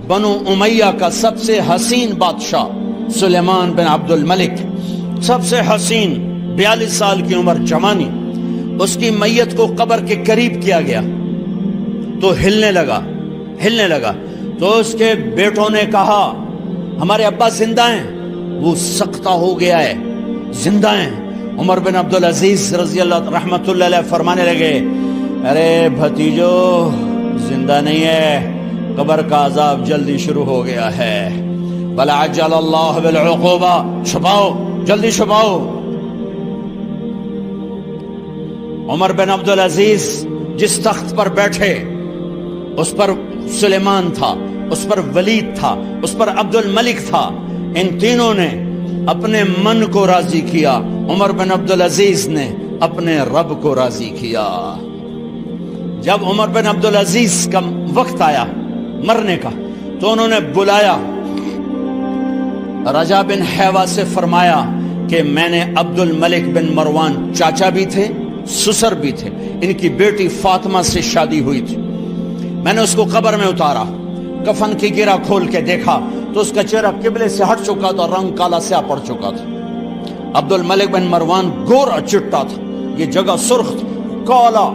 بنو امیہ کا سب سے حسین بادشاہ سلیمان بن عبد الملک، سب سے حسین، 42 سال کی عمر، جوانی، اس کی میت کو قبر کے قریب کیا گیا تو ہلنے لگا تو اس کے بیٹوں نے کہا ہمارے ابا زندہ ہیں، وہ سختہ ہو گیا ہے، زندہ ہیں۔ عمر بن عبدالعزیز رضی اللہ رحمت اللہ علیہ فرمانے لگے ارے بھتیجو زندہ نہیں ہے، قبر کا عذاب جلدی شروع ہو گیا ہے، بل عجل اللہ بالعقوبہ، چھپاؤ، جلدی چھپاؤ۔ عمر بن عبدالعزیز جس تخت پر بیٹھے اس پر سلیمان تھا، اس پر ولید تھا، اس پر عبد الملک تھا، ان تینوں نے اپنے من کو راضی کیا، عمر بن عبدالعزیز نے اپنے رب کو راضی کیا۔ جب عمر بن عبدالعزیز کا وقت آیا مرنے کا تو انہوں نے بلایا رجا بن حیوہ سے، فرمایا کہ میں نے عبد الملک بن مروان، چاچا بھی تھے سسر بھی تھے، ان کی بیٹی فاطمہ سے شادی ہوئی تھی، میں نے اس کو قبر میں اتارا، کفن کی گرہ کھول کے دیکھا تو اس کا چہرہ قبلے سے ہٹ چکا تھا، رنگ کالا سیاہ پڑ چکا تھا۔ عبد الملک بن مروان گورا چٹا تھا، یہ جگہ سرخ تھی، کالا۔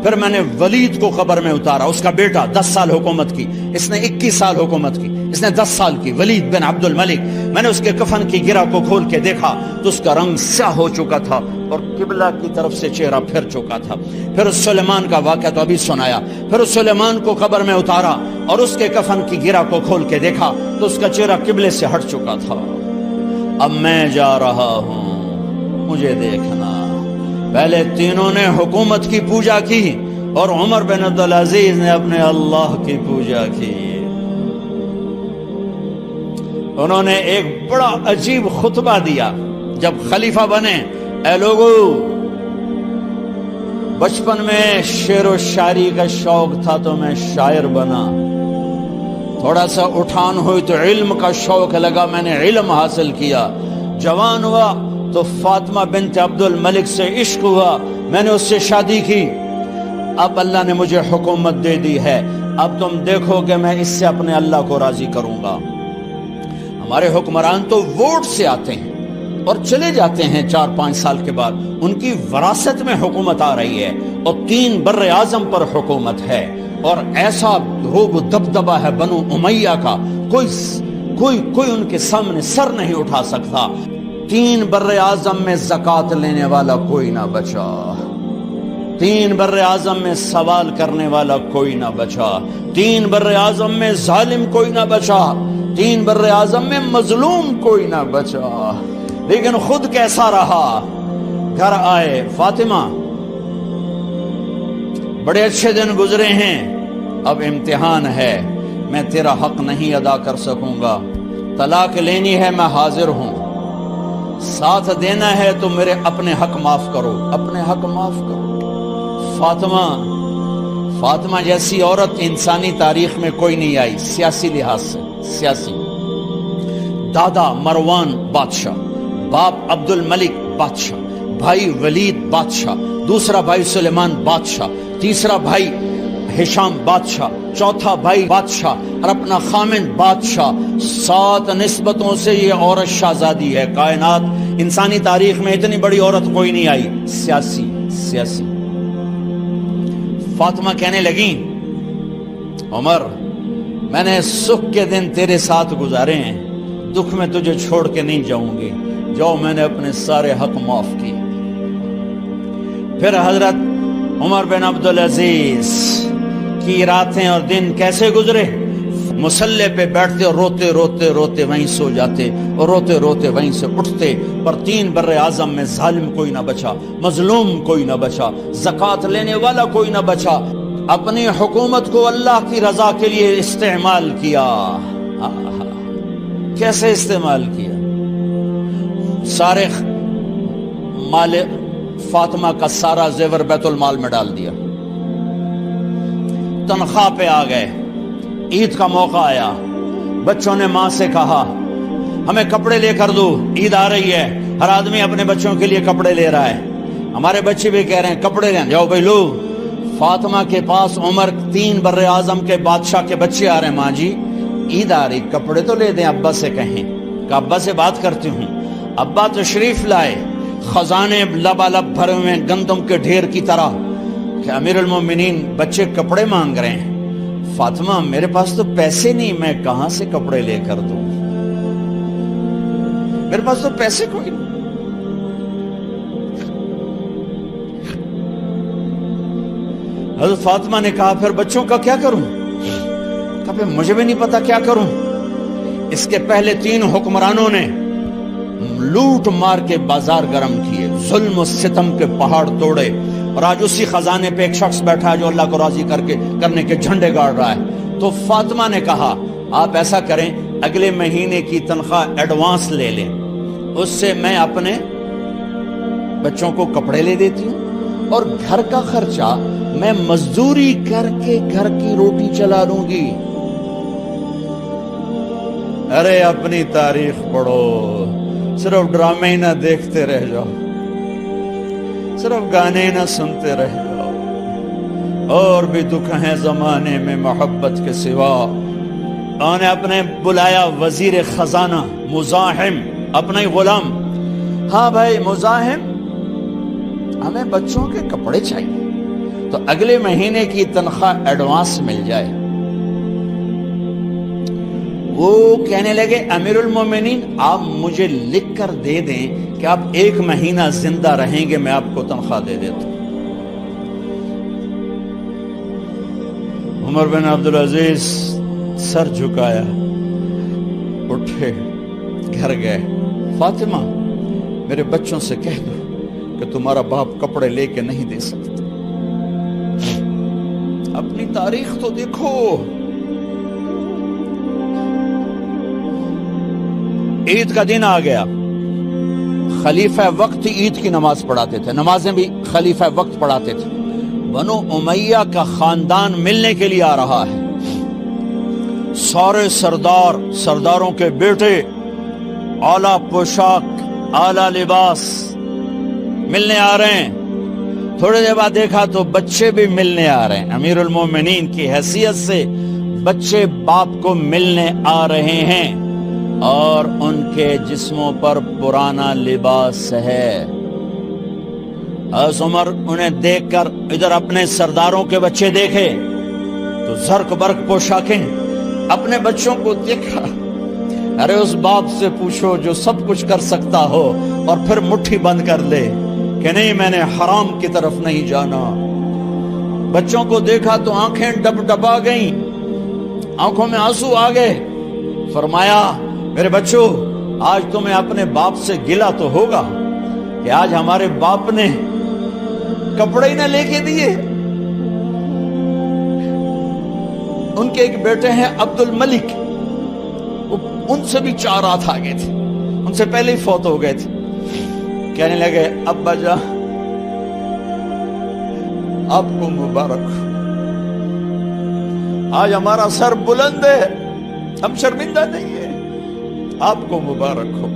پھر میں نے ولید کو قبر میں اتارا، اس کا بیٹا 10 سال حکومت کی، اس نے 21 سال حکومت کی، اس نے 10 سال کی، ولید بن عبد الملک۔ میں نے اس کے کفن کی گرہ کو کھول کے دیکھا تو اس کا رنگ سیاہ ہو چکا تھا اور قبلہ کی طرف سے چہرہ پھر چکا تھا۔ پھر سلیمان کا واقعہ تو ابھی سنایا، پھر سلیمان کو قبر میں اتارا اور اس کے کفن کی گرہ کو کھول کے دیکھا تو اس کا چہرہ قبلے سے ہٹ چکا تھا۔ اب میں جا رہا ہوں، مجھے دیکھنا۔ پہلے تینوں نے حکومت کی پوجا کی اور عمر بن عبدالعزیز نے اپنے اللہ کی پوجا کی۔ انہوں نے ایک بڑا عجیب خطبہ دیا جب خلیفہ بنے، اے لوگو، بچپن میں شعر و شاعری کا شوق تھا تو میں شاعر بنا، تھوڑا سا اٹھان ہوئی تو علم کا شوق لگا، میں نے علم حاصل کیا، جوان ہوا تو فاطمہ بنت عبد الملک سے عشق ہوا، میں نے اس سے شادی کی، اب اللہ نے مجھے حکومت دے دی ہے، اب تم دیکھو کہ میں اس سے اپنے اللہ کو راضی کروں گا۔ ہمارے حکمران تو ووٹ سے آتے ہیں اور چلے جاتے ہیں 4-5 سال کے بعد، ان کی وراثت میں حکومت آ رہی ہے اور 3 بر اعظم پر حکومت ہے، اور ایسا روب دبدبہ ہے بنو امیہ کا، کوئی ان کے سامنے سر نہیں اٹھا سکتا۔ 3 بر اعظم میں زکوٰۃ لینے والا کوئی نہ بچا، 3 بر اعظم میں سوال کرنے والا کوئی نہ بچا، 3 بر اعظم میں ظالم کوئی نہ بچا، 3 بر اعظم میں مظلوم کوئی نہ بچا۔ لیکن خود کیسا رہا؟ گھر آئے، فاطمہ بڑے اچھے دن گزرے ہیں، اب امتحان ہے، میں تیرا حق نہیں ادا کر سکوں گا، طلاق لینی ہے میں حاضر ہوں، ساتھ دینا ہے تو میرے اپنے حق معاف کرو، اپنے حق معاف کرو۔ فاطمہ جیسی عورت انسانی تاریخ میں کوئی نہیں آئی، سیاسی لحاظ سے، سیاسی، دادا مروان بادشاہ، باپ عبد الملک بادشاہ، بھائی ولید بادشاہ، دوسرا بھائی سلیمان بادشاہ، تیسرا بھائی ہشام بادشاہ، چوتھا بھائی بادشاہ اور اپنا خامن بادشاہ، 7 نسبتوں سے یہ عورت شہزادی ہے۔ کائنات انسانی تاریخ میں اتنی بڑی عورت کوئی نہیں آئی، سیاسی۔ فاطمہ کہنے لگیں عمر، میں نے سکھ کے دن تیرے ساتھ گزارے ہیں، دکھ میں تجھے چھوڑ کے نہیں جاؤں گی، جاؤ، میں نے اپنے سارے حق معاف کیے۔ پھر حضرت عمر بن عبدالعزیز کی راتیں اور دن کیسے گزرے؟ مسلح پہ بیٹھتے اور روتے وہیں سو جاتے اور روتے وہیں سے اٹھتے، پر 3 بر اعظم میں ظالم کوئی نہ بچا، مظلوم کوئی نہ بچا، زکوٰۃ لینے والا کوئی نہ بچا، اپنی حکومت کو اللہ کی رضا کے لیے استعمال کیا۔ کیسے استعمال کیا؟ سارے مال فاطمہ کا سارا زیور بیت المال میں ڈال دیا، تنخواہ پہ آ گئے، عید کا موقع آیا، بچوں نے ماں سے کہا ہمیں کپڑے لے کر دو، عید آ رہی ہے، ہر آدمی اپنے بچوں کے لیے کپڑے لے رہا ہے، ہمارے بچے بھی کہہ رہے ہیں کپڑے لیں، جاؤ بھائی لو۔ فاطمہ کے پاس عمر 3 بر اعظم کے بادشاہ کے بچے آ رہے ہیں، ماں جی عید آ رہی, کپڑے تو لے دیں, ابا سے کہیں کہ ابا سے بات کرتی ہوں. ابا تشریف لائے, خزانے لبالب بھرے ہوئے گندم کے ڈھیر کی طرح, کہ امیر المومنین بچے کپڑے مانگ رہے ہیں. فاطمہ میرے پاس تو پیسے نہیں, میں کہاں سے کپڑے لے کر دوں, میرے پاس تو پیسے کوئی نہیں. حضرت فاطمہ نے کہا پھر بچوں کا کیا کروں؟ کہا پھر مجھے بھی نہیں پتا کیا کروں. اس کے پہلے 3 حکمرانوں نے لوٹ مار کے بازار گرم کیے, ظلم و ستم کے پہاڑ توڑے, اور آج اسی خزانے پہ ایک شخص بیٹھا ہے جو اللہ کو راضی کرنے کے جھنڈے گاڑ رہا ہے. تو فاطمہ نے کہا آپ ایسا کریں, اگلے مہینے کی تنخواہ ایڈوانس لے لیں, اس سے میں اپنے بچوں کو کپڑے لے دیتی ہوں, اور گھر کا خرچہ میں مزدوری کر کے گھر کی روٹی چلا لوں گی. ارے اپنی تاریخ پڑھو, صرف ڈرامے ہی نہ دیکھتے رہ جاؤ, صرف گانے نہ سنتے رہ جاؤ. اور بھی دکھ ہیں زمانے میں محبت کے سوا. انہوں نے اپنے بلایا وزیر خزانہ مزاحم, اپنا ہی غلام. ہاں بھائی مزاحم, ہمیں بچوں کے کپڑے چاہیے, تو اگلے مہینے کی تنخواہ ایڈوانس مل جائے. وہ کہنے لگے امیر المومنین آپ مجھے لکھ کر دے دیں کہ آپ 1 مہینہ زندہ رہیں گے, میں آپ کو تنخواہ دے دیتا ہوں. عمر بن عبدالعزیز سر جھکایا, اٹھے, گھر گئے. فاطمہ میرے بچوں سے کہہ دو کہ تمہارا باپ کپڑے لے کے نہیں دے سکتا. اپنی تاریخ تو دیکھو. عید کا دن آ گیا, خلیفہ وقت عید کی نماز پڑھاتے تھے, نمازیں بھی خلیفہ وقت پڑھاتے تھے. بنو امیہ کا خاندان ملنے کے لیے آ رہا ہے. سارے سرداروں کے بیٹے اعلیٰ پوشاک, اعلیٰ لباس ملنے آ رہے ہیں. تھوڑے دیر بعد دیکھا تو بچے بھی ملنے آ رہے ہیں. امیر المومنین کی حیثیت سے بچے باپ کو ملنے آ رہے ہیں, اور ان کے جسموں پر پرانا لباس ہے. حضرت عمر انہیں دیکھ کر ادھر اپنے سرداروں کے بچے دیکھے تو زرق برق پوشاکیں, اپنے بچوں کو دیکھا. ارے اس باپ سے پوچھو جو سب کچھ کر سکتا ہو اور پھر مٹھی بند کر لے کہ نہیں میں نے حرام کی طرف نہیں جانا. بچوں کو دیکھا تو آنکھیں ڈبا گئیں, آنکھوں میں آنسو آ گئے. فرمایا میرے بچوں آج تمہیں اپنے باپ سے گلہ تو ہوگا کہ آج ہمارے باپ نے کپڑے ہی نہ لے کے دیے. ان کے ایک بیٹے ہیں عبد الملک, ان سے بھی 4 رات آگے تھے, ان سے پہلے ہی فوت ہو گئے تھے. کہنے لگے ابا جان آپ کو مبارک, آج ہمارا سر بلند ہے, ہم شرمندہ نہیں ہیں, آپ کو مبارک ہو.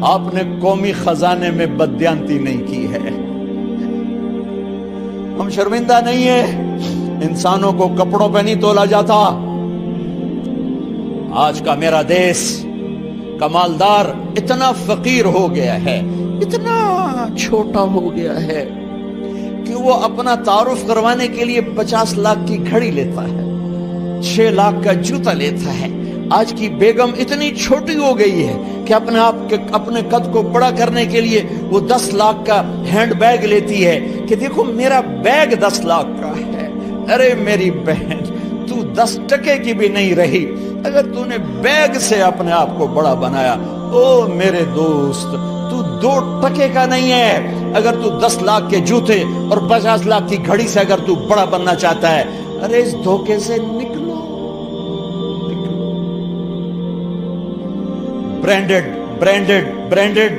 آپ نے قومی خزانے میں بددیانتی نہیں کی ہے, ہم شرمندہ نہیں ہیں. انسانوں کو کپڑوں پہ نہیں تولا جاتا. آج کا میرا دیس کا مالدار اتنا فقیر ہو گیا ہے, اتنا چھوٹا ہو گیا ہے کہ وہ اپنا تعارف کروانے کے لیے 50 لاکھ کی گھڑی لیتا ہے, 6 لاکھ کا جوتا لیتا ہے. آج کی بیگم اتنی چھوٹی ہو گئی ہے کہ اپنے قد کو بڑا کرنے کے لیے وہ 10 لاکھ کا ہینڈ بیگ لیتی ہے کہ دیکھو میرا بیگ 10 لاکھ کا ہے. ارے میری بہن تو 10 ٹکے کی بھی نہیں رہی اگر تو نے بیگ سے اپنے آپ کو بڑا بنایا. او میرے دوست تو 2 ٹکے کا نہیں ہے اگر تو 10 لاکھ کے جوتے اور 50 لاکھ کی گھڑی سے اگر تو بڑا بننا چاہتا ہے. ارے اس دھوکے سے نکلو. برینڈڈ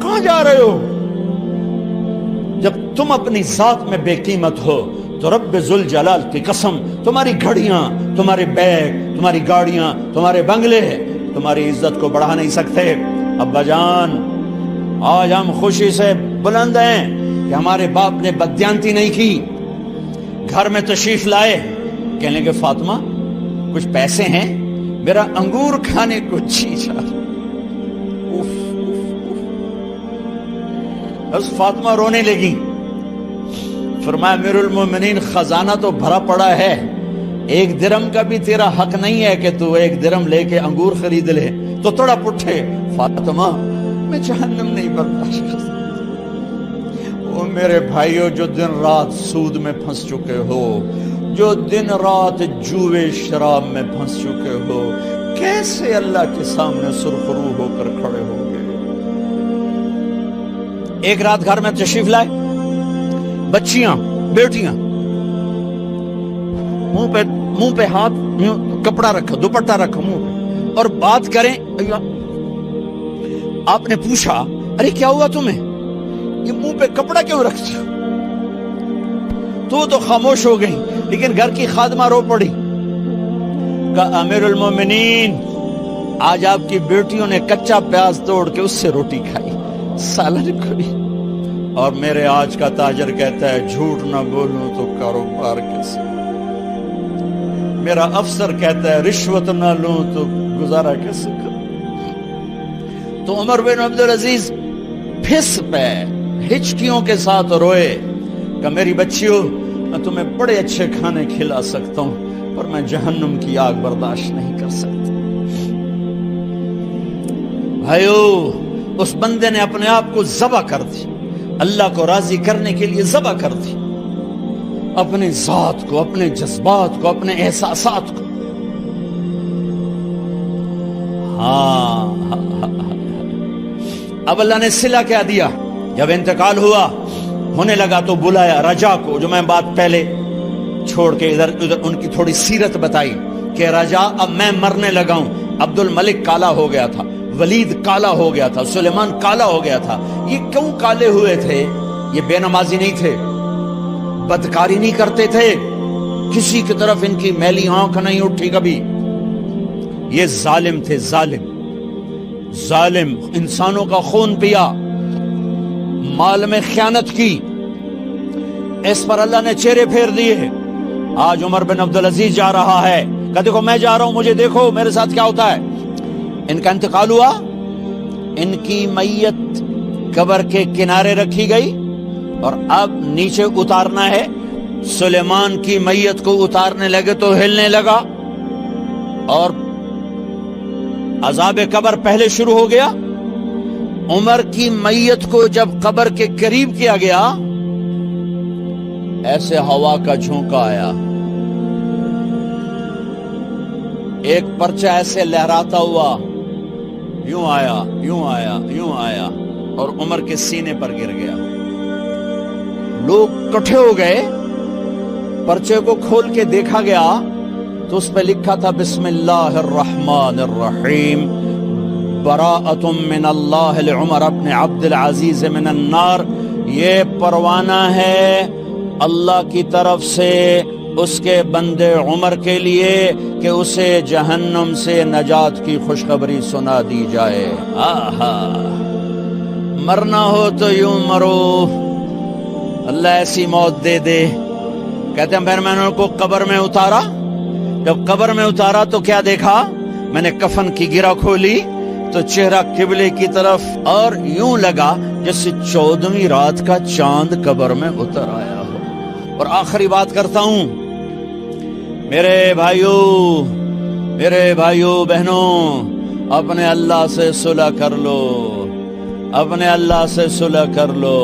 کہاں جا رہے ہو؟ جب تم اپنی ذات میں بے قیمت ہو تو رب ذوالجلال کی قسم تمہاری گھڑیاں, تمہارے بیگ, تمہاری گاڑیاں, تمہارے بنگلے تمہاری عزت کو بڑھا نہیں سکتے. ابا جان آج ہم خوشی سے بلند ہیں کہ ہمارے باپ نے بددیانتی نہیں کی. گھر میں تشریف لائے, کہنے لگے فاطمہ کچھ پیسے ہیں، میرا انگور کھانے کو جی چاہ رہا۔ بس فاطمہ رونے لگی، فرمایا امیر المومنین خزانہ تو بھرا پڑا ہے، 1 درم کا بھی تیرا حق نہیں ہے کہ تو 1 درم لے کے انگور خرید لے۔ تو تھوڑا پٹھے، فاطمہ میں جہنم نہیں برداشت کر سکتا۔ وہ میرے بھائیوں جو دن رات سود میں پھنس چکے ہو، جو دن رات جوے شراب میں پھنس چکے ہو، کیسے اللہ کے سامنے سرخرو ہو کر کھڑے ہو گے؟ ایک رات گھر میں تشریف لائے، بچیاں بیٹیاں، منہ پہ ہاتھ، کپڑا رکھا، دوپٹہ رکھا منہ پہ، اور بات کریں۔ آپ نے پوچھا ارے کیا ہوا تمہیں، یہ منہ پہ کپڑا کیوں رکھتے ہو؟ تو خاموش ہو گئی، لیکن گھر کی خادمہ رو پڑی، کہا امیر المومنین آج آپ کی بیٹیوں نے کچا پیاز توڑ کے اس سے روٹی کھائی، سالن کھائی، اور میرے آج کا تاجر کہتا ہے جھوٹ نہ بولوں تو کاروبار کیسے، میرا افسر کہتا ہے رشوت نہ لوں تو گزارا کیسے کروں۔ تو عمر بن عبدالعزیز پھس پہ ہچکیوں کے ساتھ روئے کہ میری بچیوں میں تمہیں بڑے اچھے کھانے کھلا سکتا ہوں، پر میں جہنم کی آگ برداشت نہیں کر سکتا۔ بھائیو، اس بندے نے اپنے آپ کو ذبح کر دی، اللہ کو راضی کرنے کے لیے ذبح کر دی، اپنے ذات کو، اپنے جذبات کو، اپنے احساسات کو۔ اب اللہ نے صلہ کیا دیا، جب انتقال ہوا ہونے لگا تو بلایا رجا کو، جو میں بات پہلے چھوڑ کے ادھر ان کی تھوڑی سیرت بتائی کہ رجا اب میں مرنے لگا ہوں۔ عبد الملک کالا ہو گیا تھا، ولید کالا ہو گیا تھا، سلیمان کالا ہو گیا تھا۔ یہ کیوں کالے ہوئے تھے؟ یہ بے نمازی نہیں تھے، بدکاری نہیں کرتے تھے، کسی کی طرف ان کی میلی آنکھ نہیں اٹھی کبھی۔ یہ ظالم تھے، ظالم انسانوں کا خون پیا، مال میں خیانت کی، اس پر اللہ نے چہرے پھیر دیے۔ آج عمر بن عبدالعزیز جا رہا ہے کہ دیکھو میں جا رہا ہوں، مجھے دیکھو میرے ساتھ کیا ہوتا ہے۔ ان کا انتقال ہوا، ان کی میت قبر کے کنارے رکھی گئی، اور اب نیچے اتارنا ہے۔ سلیمان کی میت کو اتارنے لگے تو ہلنے لگا، اور عذاب قبر پہلے شروع ہو گیا۔ عمر کی میت کو جب قبر کے قریب کیا گیا، ایسے ہوا کا جھونکا آیا، ایک پرچہ ایسے لہراتا ہوا یوں آیا، یوں آیا، یوں آیا، اور عمر کے سینے پر گر گیا۔ لوگ کٹھے ہو گئے، پرچے کو کھول کے دیکھا گیا تو اس پہ لکھا تھا بسم اللہ الرحمن الرحیم، براءۃ من اللہ لعمر بن عبد العزیز من النار۔ یہ پروانہ ہے اللہ کی طرف سے اس کے بندے عمر کے لیے کہ اسے جہنم سے نجات کی خوشخبری سنا دی جائے۔ آہا، مرنا ہو تو یوں مرو، اللہ ایسی موت دے دے۔ کہتے ہیں پھر میں نے ان کو قبر میں اتارا، جب قبر میں اتارا تو کیا دیکھا؟ میں نے کفن کی گرہ کھولی تو چہرہ قبلے کی طرف، اور یوں لگا جیسے 14ویں رات کا چاند قبر میں اتر آیا ہو۔ اور آخری بات کرتا ہوں، میرے بھائیوں بہنوں، اپنے اللہ سے صلح کر لو، اپنے اللہ سے صلح کر لو۔